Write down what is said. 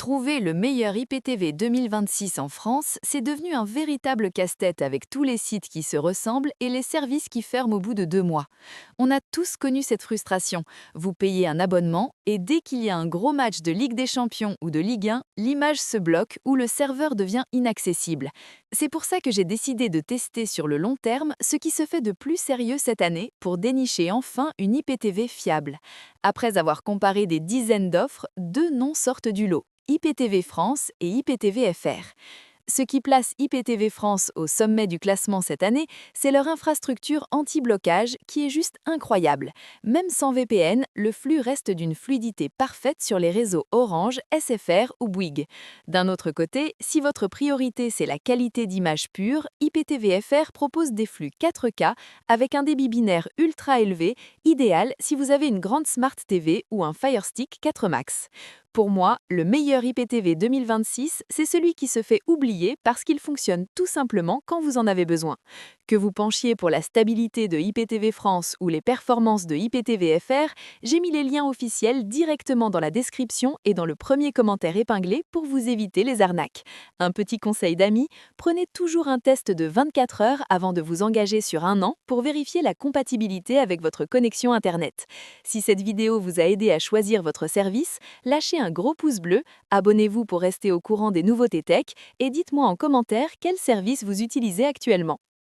Trouver le meilleur IPTV 2026 en France, c'est devenu un véritable casse-tête avec tous les sites qui se ressemblent et les services qui ferment au bout de 2 mois. On a tous connu cette frustration. Vous payez un abonnement et dès qu'il y a un gros match de Ligue des Champions ou de Ligue 1, l'image se bloque ou le serveur devient inaccessible. C'est pour ça que j'ai décidé de tester sur le long terme ce qui se fait de plus sérieux cette année pour dénicher enfin une IPTV fiable. Après avoir comparé des dizaines d'offres, 2 noms sortent du lot. IPTV France et IPTV FR. Ce qui place IPTV France au sommet du classement cette année, c'est leur infrastructure anti-blocage qui est juste incroyable. Même sans VPN, le flux reste d'une fluidité parfaite sur les réseaux Orange, SFR ou Bouygues. D'un autre côté, si votre priorité c'est la qualité d'image pure, IPTV FR propose des flux 4K avec un débit binaire ultra élevé, idéal si vous avez une grande Smart TV ou un Fire Stick 4 Max. Pour moi, le meilleur IPTV 2026, c'est celui qui se fait oublier parce qu'il fonctionne tout simplement quand vous en avez besoin. Que vous penchiez pour la stabilité de IPTV France ou les performances de IPTV FR, j'ai mis les liens officiels directement dans la description et dans le premier commentaire épinglé pour vous éviter les arnaques. Un petit conseil d'amis, prenez toujours un test de 24 heures avant de vous engager sur 1 an pour vérifier la compatibilité avec votre connexion Internet. Si cette vidéo vous a aidé à choisir votre service, lâchez un gros pouce bleu, abonnez-vous pour rester au courant des nouveautés tech et dites-moi en commentaire quel service vous utilisez actuellement.